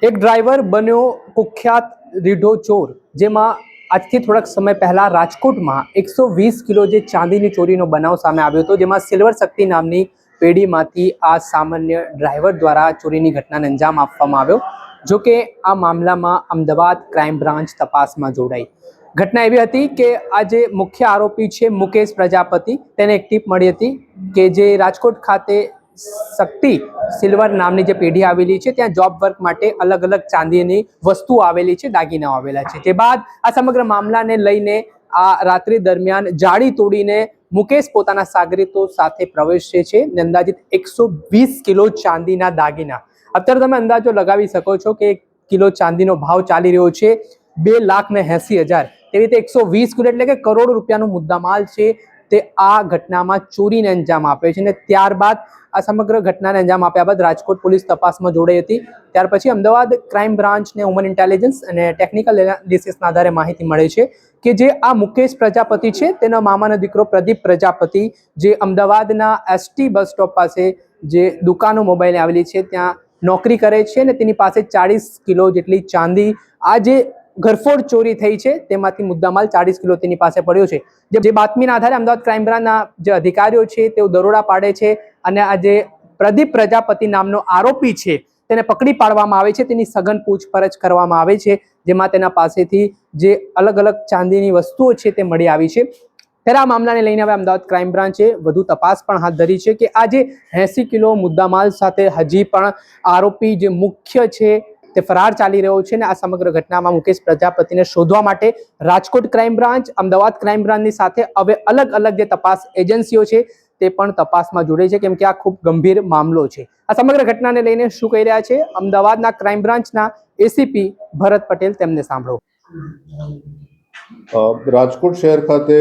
એક ડ્રાઈવર બન્યો કુખ્યાત રીઢો ચોર, જેમાં આજથી થોડાક સમય પહેલા રાજકોટમાં 120 કિલો જે ચાંદીની ચોરીનો બનાવ સામે આવ્યો હતો, જેમાં સિલ્વર શક્તિ નામની પેઢીમાંથી આ સામાન્ય ડ્રાઈવર દ્વારા ચોરીની ઘટનાને અંજામ આપવામાં આવ્યો. જો કે આ મામલામાં અમદાવાદ ક્રાઇમ બ્રાન્ચ તપાસમાં જોડાઈ. ઘટના એવી હતી કે આ જે મુખ્ય આરોપી છે મુકેશ પ્રજાપતિ, તેને એક ટીપ મળી હતી કે જે રાજકોટ ખાતે શક્તિ સિલ્વર નામની જે પેઢી આવેલી છે ત્યાં જોબ વર્ક માટે અલગ અલગ ચાંદીની વસ્તુઓ આવેલી છે, દાગીનાઓ આવેલા છે. જે બાદ આ સમગ્ર મામલાને લઈને આ રાત્રિ દરમિયાન જાળી તોડીને મુકેશ પોતાના સાગરીતો સાથે પ્રવેશે છે ને અંદાજિત 120 કિલો ચાંદીના દાગીના. અત્યારે તમે અંદાજો લગાવી શકો છો કે 1 કિલો ચાંદીનો ભાવ ચાલી રહ્યો છે 2,80,000. તેવી રીતે 120 કિલો એટલે કે કરોડ રૂપિયાનો મુદ્દામાલ છે તે આ ઘટનામાં ચોરીને અંજામ આપે છે. અને ત્યારબાદ આ સમગ્ર ઘટનાને અંજામ આપ્યા બાદ રાજકોટ પોલીસ તપાસમાં જોડાઈ હતી. ત્યાર પછી અમદાવાદ ક્રાઇમ બ્રાન્ચને હ્યુમન ઇન્ટેલિજન્સ અને ટેકનિકલ એનાલિસિસના આધારે માહિતી મળે છે કે જે આ મુકેશ પ્રજાપતિ છે તેનો મામાનો દીકરો પ્રદીપ પ્રજાપતિ, જે અમદાવાદના એસટી બસ સ્ટોપ પાસે જે દુકાનો મોબાઈલ આવેલી છે ત્યાં નોકરી કરે છે અને તેની પાસે 40 કિલો જેટલી ચાંદી, આ જે ઘરફોડ ચોરી થઈ છે તેમાંથી મુદ્દામાલ 40 કિલો તેની પાસે પડ્યો છે. જે બાતમીના આધારે અમદાવાદ ક્રાઇમ બ્રાન્ચના જે અધિકારીઓ છે તેઓ દરોડા પાડે છે અને આ જે પ્રદીપ પ્રજાપતિ નામનો આરોપી છે તેને પકડી પાડવામાં આવે છે. તેની સઘન પૂછપરછ કરવામાં આવે છે, જેમાં તેના પાસેથી જે અલગ અલગ ચાંદીની વસ્તુઓ છે તે મળી આવી છે. ત્યારે આ મામલાને લઈને હવે અમદાવાદ ક્રાઇમ બ્રાન્ચે વધુ તપાસ પણ હાથ ધરી છે કે આ જે 80 કિલો મુદ્દામાલ સાથે હજી પણ આરોપી જે મુખ્ય છે તે ફરાર ચાલી રહ્યો છે. ને આ સમગ્ર ઘટનામાં મુકેશ પ્રજાપતિને શોધવા માટે Rajkot crime branch, Ahmedabad crime બ્રાન્ચની સાથે હવે અલગ અલગ જે તપાસ એજન્સીઓ છે તે પણ તપાસમાં જોડે છે, કેમ કે આ ખૂબ ગંભીર મામલો છે. આ સમગ્ર ઘટનાને લઈને શું કહી રહ્યા છે અમદાવાદના ક્રાઇમ બ્રાન્ચના એસીપી ભરત પટેલ, તેમને સાંભળો. રાજકોટ શહેર ખાતે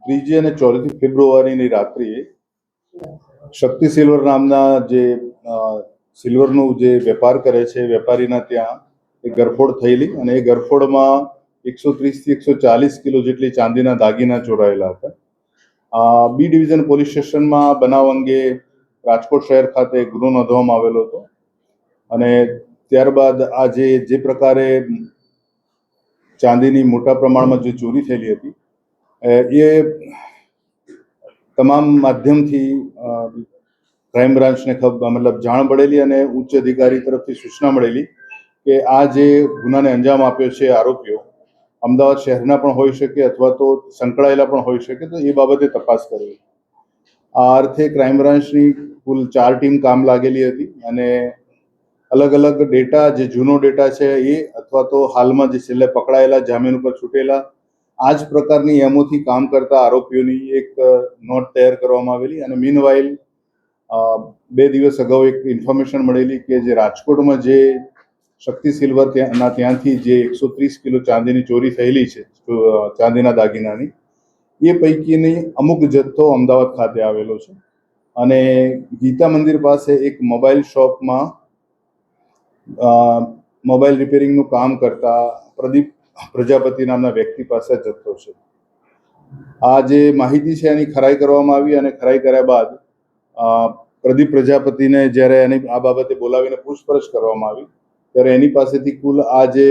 3 અને 4 ફેબ્રુઆરીની રાત્રિએ શક્તિ સિલ્વર નામના જે સિલ્વરનું જે વેપાર કરે છે વેપારીના ત્યાં એક ગરફોડ થયેલી અને એ ગરફોડમાં 130 થી 140 કિલો જેટલી ચાંદીના દાગીના ચોરાયેલા હતા. બી ડિવિઝન પોલીસ સ્ટેશનમાં બનાવ અંગે રાજકોટ શહેર ખાતે ગુનો નોંધવામાં આવેલો હતો અને ત્યારબાદ આ જે પ્રકારે ચાંદીની મોટા પ્રમાણમાં જે ચોરી થયેલી હતી એ તમામ માધ્યમથી ક્રાઇમ બ્રાન્ચને જાણ મળેલી અને ઉચ્ચ અધિકારી તરફથી સૂચના મળેલી કે આ જે ગુનાને અંજામ આપ્યો છે આરોપીઓ અમદાવાદ શહેરના પણ હોઈ શકે અથવા તો સંકળાયેલા પણ હોઈ શકે, તો એ બાબતે તપાસ કરવી. આ અર્થે ક્રાઇમ બ્રાન્ચની કુલ 4 ટીમ કામ લાગેલી હતી અને અલગ અલગ ડેટા, જે જૂનો ડેટા છે એ અથવા તો હાલમાં જે છેલ્લે પકડાયેલા, જામીન ઉપર છૂટેલા, આ જ પ્રકારની એમોથી કામ કરતા આરોપીઓની એક નોટ તૈયાર કરવામાં આવેલી. અને મીનવાઇલ 2 દિવસ અગાઉ એક ઇન્ફોર્મેશન મળેલી કે જે રાજકોટમાં જે શક્તિ સિલ્વર ત્યાંથી જે 130 કિલો ચાંદીની ચોરી થયેલી છે ચાંદીના દાગીનાની, એ પૈકીની અમુક જથ્થો અમદાવાદ ખાતે આવેલો છે અને ગીતા મંદિર પાસે એક મોબાઈલ શોપમાં મોબાઈલ રિપેરિંગનું કામ કરતા પ્રદીપ પ્રજાપતિ નામના વ્યક્તિ પાસે જથ્થો છે. આ જે માહિતી છે એની ખરાઈ કરવામાં આવી અને ખરાઈ કર્યા બાદ પ્રદીપ પ્રજાપતિને જ્યારે એની આ બાબતે બોલાવીને પૂછપરછ કરવામાં આવી ત્યારે એની પાસેથી કુલ આ જે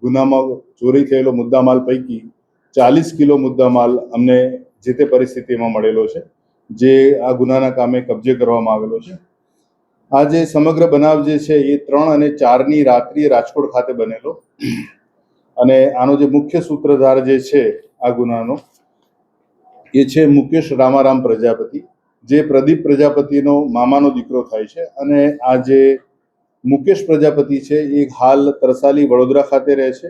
ગુનામાં ચોરી થયેલો મુદ્દામાલ પૈકી 40 કિલો મુદ્દામાલ અમને જે તે પરિસ્થિતિમાં મળેલો છે, જે આ ગુનાના કામે કબજે કરવામાં આવેલો છે. આ જે સમગ્ર બનાવ જે છે એ 3 અને 4ની રાત્રિએ રાજકોટ ખાતે બનેલો અને આનો જે મુખ્ય સૂત્રધાર જે છે આ ગુનાનો એ છે મુકેશ રામારામ પ્રજાપતિ, જે પ્રદીપ પ્રજાપતિનો મામાનો દીકરો થાય છે. અને આ જે મુકેશ પ્રજાપતિ છે એ હાલ તરસાલી વડોદરા ખાતે રહે છે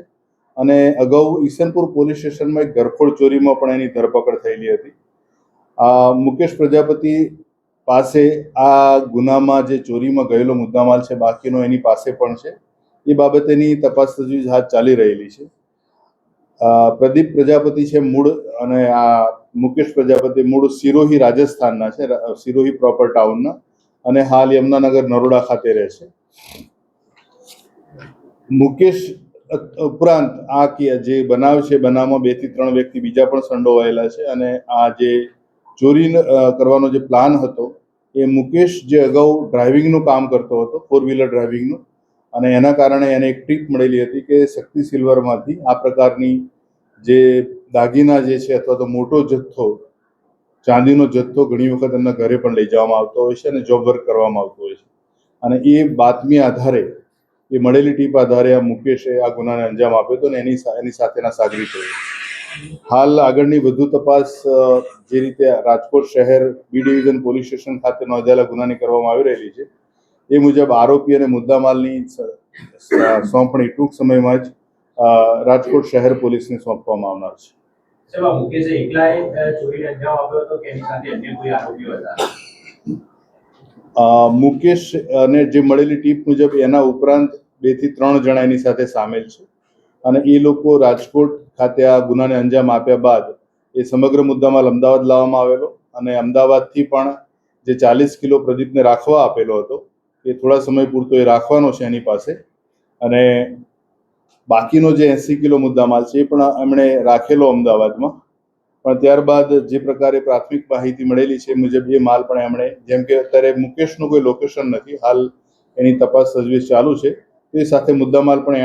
અને અગાઉ ઈસનપુર પોલીસ સ્ટેશનમાં એક ઘરફોડ ચોરીમાં પણ એની ધરપકડ થયેલી હતી. મુકેશ પ્રજાપતિ પાસે આ ગુનામાં જે ચોરીમાં ગયેલો મુદ્દામાલ છે બાકીનો એની પાસે પણ છે. એ બાબતેની તપાસ તજવીજ હાથ ચાલી રહેલી છે. પ્રદીપ પ્રજાપતિ છે મૂળ, અને આ મુકેશ પ્રજાપતિ મૂળ સિરોહી રાજસ્થાનના છે, સિરોહી પ્રોપર ટાઉનના, અને હાલ યમુનાનગર નરોડા ખાતે રહે છે. મુકેશ ઉપરાંત આ જે બનાવ છે બનાવમાં 2 થી 3 વ્યક્તિ બીજા પણ સંડોવાયેલા છે અને આ જે ચોરી કરવાનો જે પ્લાન હતો એ મુકેશ જે અગાઉ ડ્રાઇવિંગનું કામ કરતો હતો, 4 વ્હીલર ડ્રાઇવિંગનું, અને એના કારણે એને એક ટીપ મળેલી હતી કે શક્તિ સિલ્વરમાંથી આ પ્રકારની જે દાગીના જે છે અથવા તો મોટો જથ્થો ચાંદીનો જથ્થો ઘણી વખત એમના ઘરે પણ લઈ જવામાં આવતો હોય છે અને જોબ વર્ક કરવામાં આવતો હોય છે. અને એ બાતમી આધારે, એ મળેલી ટીપ આધારે આ મુકેશે આ ગુનાને અંજામ આપ્યો હતો અને એની સાથેના સાગરીતોએ. હાલ આગળની વધુ તપાસ જે રીતે રાજકોટ શહેર બી ડિવિઝન પોલીસ સ્ટેશન ખાતે નોંધાયેલા ગુનાની કરવામાં આવી રહેલી છે એ મુજબ આરોપી અને મુદ્દામાલની સોંપણી ટૂંક સમયમાં જ રાજકોટ શહેર પોલીસને સોંપવામાં આવનાર છે. સાહેબ, મુકેશે એકલાએ ચોરીને અંજામ આપ્યો હતો કે એની સાથે અન્ય કોઈ આરોપીઓ હતા? મુકેશ અને જે મળેલી ટીપ મુજબ એના ઉપરાંત 2 થી 3 જણા એની સાથે સામેલ છે અને એ લોકો રાજકોટ ખાતે આ ગુનાને અંજામ આપ્યા બાદ એ સમગ્ર મુદ્દામાલ અમદાવાદ લાવવામાં આવેલો અને અમદાવાદથી પણ જે 40 કિલો પ્રદીપને રાખવા આપેલો હતો એ થોડા સમય પૂરતો એ રાખવાનો છે એની પાસે, અને બાકીનો જે 80 કિલો મુદ્દામાલ છે એ પણ એમણે રાખેલો અમદાવાદમાં. પણ ત્યારબાદ જે પ્રકારે પ્રાથમિક માહિતી મળેલી છે એ મુજબ એ માલ પણ એમણે, જેમ કે અત્યારે મુકેશનું કોઈ લોકેશન નથી, હાલ એની તપાસ તજવીજ ચાલુ છે, તે સાથે મુદ્દામાલ પણ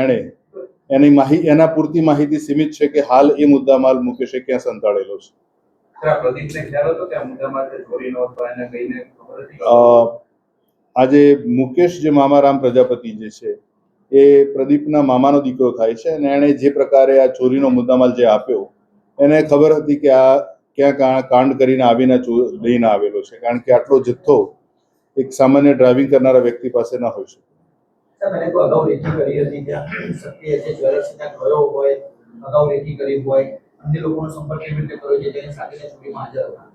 એના પૂરતી માહિતી સીમિત છે કે હાલ એ મુદ્દામાલ મુકેશે ક્યાં સંતાડેલો છે. પ્રદીપને ખ્યાલ હતો કે આ મુદ્દામાલ ચોરીનો હતો, એને કહીને ખબર હતી? આજે મુકેશ જે મામારામ પ્રજાપતિ જે છે એ પ્રદીપના મામાનો દીકરો થાય છે અને એણે જે પ્રકારે આ ચોરીનો મુદ્દામાલ જે આપ્યો એને ખબર હતી કે આ ક્યાં કાંડ કરીને આવીને લઈને આવેલો છે, કારણ કે આટલો જથ્થો એક સામાન્ય ડ્રાઇવિંગ કરનારા વ્યક્તિ પાસે ન હોઈ શકે. સાહેબ, એને કોઈ અગાઉ રેકી કરી હતી ત્યાં સત્ય જે જ્વેલર્સ ત્યાં ગયો હોય, અગાઉ રેકી કરી હોય, અન્ય લોકોનો સંપર્ક કેવી રીતે કર્યો છે જેની સાથે ચોરીમાં હાજર હતા?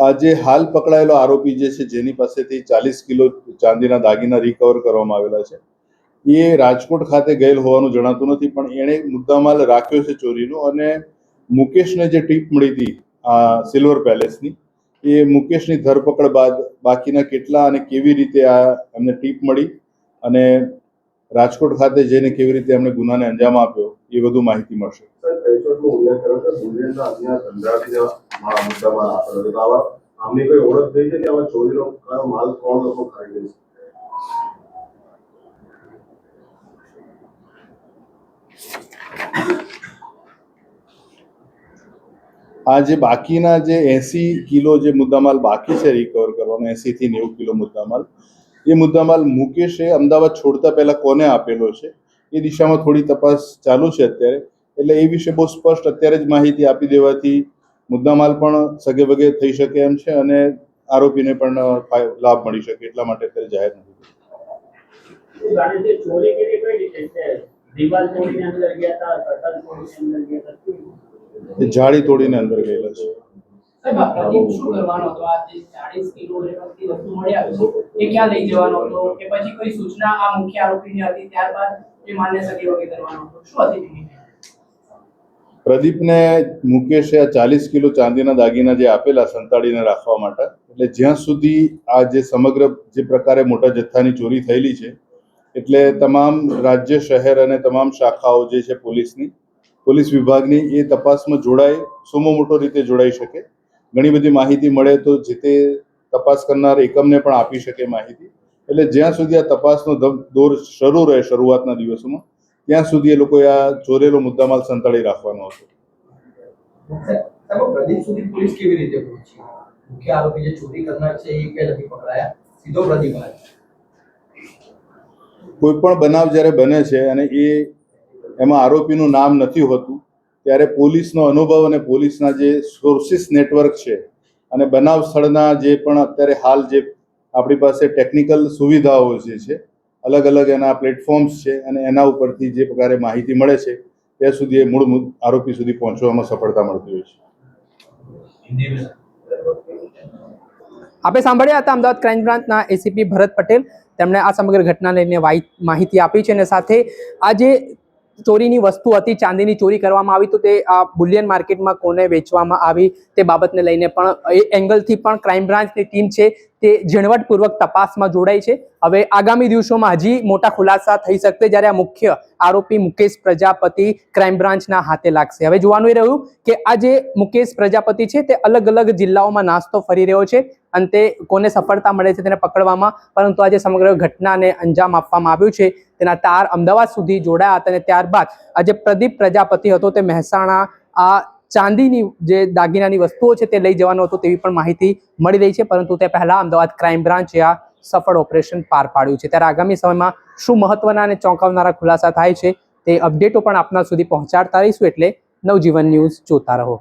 આજે હાલ પકડાયેલો આરોપી જે છે જેની પાસેથી 40 કિલો ચાંદીના દાગીના રિકવર કરવામાં આવેલા છે એ રાજકોટ ખાતે ગયેલ હોવાનું જણાતું નથી, પણ એણે મુદ્દામાલ રાખ્યો છે ચોરીનો. અને મુકેશને જે ટીપ મળી હતી સિલ્વર પેલેસની, એ મુકેશની ધરપકડ બાદ બાકીના કેટલા અને કેવી રીતે એમને ટીપ મળી અને રાજકોટ ખાતે જઈને કેવી રીતે એમણે ગુનાને અંજામ આપ્યો એ વધુ માહિતી મળશે. આમની કોઈ ઓળખ થઈ છે કે આવા ચોરીનો માલ કોણ લોકો ખરીદે છે? આ જે બાકીના જે 80 કિલો જે મુદ્દામાલ બાકી છે રિકવર કરવાનો, 80 થી 90 કિલો મુદ્દામાલ, એ મુદ્દામાલ મુકેશે અમદાવાદ છોડતા પહેલા કોને આપેલો છે એ દિશામાં થોડી તપાસ ચાલુ છે અત્યારે. એટલે એ વિશે બહુ સ્પષ્ટ અત્યારે જ માહિતી આપી દેવાથી મુદ્દામાલ પણ સગે વગે થઈ શકે એમ છે અને આરોપીને પણ લાભ મળી શકે, એટલા માટે અત્યારે જાહેર નથી. જાળી તોડીને અંદર ગયેલા છે. સાહેબ, આ પ્રદીપ શું કરવાનો હતો? આ જે 40 કિલો જેટલી વસ્તુ મળી આવી છે એ ક્યાં લઈ જવાનો હતો કે પછી કોઈ સૂચના આ મુખ્ય આરોપીની હતી ત્યારબાદ એ માન્ય સગી વગેરે કરવાનો હતો? શું હતી? પ્રદીપને મુકેશે આ 40 કિલો ચાંદીના દાગીના જે આપેલા સંતાડીને રાખવા માટે, એટલે જ્યાં સુધી આ જે સમગ્ર જે પ્રકારે મોટા જથ્થાની ચોરી થયેલી છે એટલે તમામ રાજ્ય, શહેર અને તમામ શાખાઓ જે છે પોલીસ વિભાગની એ તપાસમાં સુમો મોટો રીતે જોડાઈ શકે. ઘણી બધી માહિતી મળે તો જે તે તપાસ કરનાર એકમને પણ આપી શકે માહિતી. એટલે જ્યાં સુધી આ તપાસનો દોર શરૂ રહે શરૂઆતના દિવસોમાં, ત્યાં સુધી એ લોકોએ આ ચોરેલો મુદ્દામાલ સંતાડી રાખવાનો હતો. પ્રદીપ સુધી પોલીસ કેવી રીતે પહોંચી? મુખ્ય આરોપી જે ચોરી કરનાર છે એ કે નથી પકડાયા, સીધો પ્રદીપ આવ્યો? કોઈ પણ બનાવ જ્યારે બને છે અને એમાં આરોપીનું નામ નથી હોતું ત્યારે પોલીસનો અનુભવ અને પોલીસના જે સોર્સિસ નેટવર્ક છે અને બનાવ સ્થળના જે પણ અત્યારે હાલ જે આપણી પાસે ટેકનિકલ સુવિધાઓ જે છે, અલગ અલગ એના પ્લેટફોર્મ્સ છે અને એના ઉપરથી જે પ્રકારે માહિતી મળે છે ત્યાં સુધી એ મૂળ આરોપી સુધી પહોંચવામાં સફળતા મળતી હોય છે. આપણે સાંભળ્યા હતા અમદાવાદ ક્રાઇમ બ્રાન્ચના એસીપી ભરત પટેલ. તેમણે આ સમગ્ર ઘટના લઈને માહિતી આપી છે અને સાથે આ જે ચોરીની વસ્તુ હતી, ચાંદીની ચોરી કરવામાં આવી તો તે આ બુલિયન માર્કેટમાં કોને વેચવામાં આવી તે બાબતને લઈને પણ એ એંગલથી પણ ક્રાઇમ બ્રાન્ચની ટીમ છે તે ઝીણવટપૂર્વક તપાસમાં જોડાઈ છે. હવે આગામી દિવસોમાં હજી મોટા ખુલાસા થઈ શકશે જ્યારે આ મુખ્ય આરોપી મુકેશ પ્રજાપતિ ક્રાઇમ બ્રાન્ચના હાથે લાગશે. હવે જોવાનું એ રહ્યું કે આ જે મુકેશ પ્રજાપતિ છે તે અલગ અલગ જિલ્લાઓમાં નાસ્તો ફરી રહ્યો છે અંતે કોને સફળતા મળે છે તેને પકડવામાં, પરંતુ આજે સમગ્ર ઘટનાને અંજામ આપવામાં આવ્યું છે. તેના તાર અમદાવાદ સુધી જોડાયા હતા અને ત્યારબાદ આજે પ્રદીપ પ્રજાપતિ હતો તે મહેસાણા આ ચાંદીની જે દાગીનાની વસ્તુઓ છે તે લઈ જવાનો હતો તેવી પણ માહિતી મળી રહી છે, પરંતુ તે પહેલા અમદાવાદ ક્રાઇમ બ્રાન્ચે આ સફળ ઓપરેશન પાર પાડ્યું છે. ત્યારે આગામી સમયમાં શું મહત્વના અને ચોંકાવનારા ખુલાસા થાય છે તે અપડેટો પણ આપના સુધી પહોંચાડતા રહીશું, એટલે નવજીવન ન્યૂઝ જોતા રહો.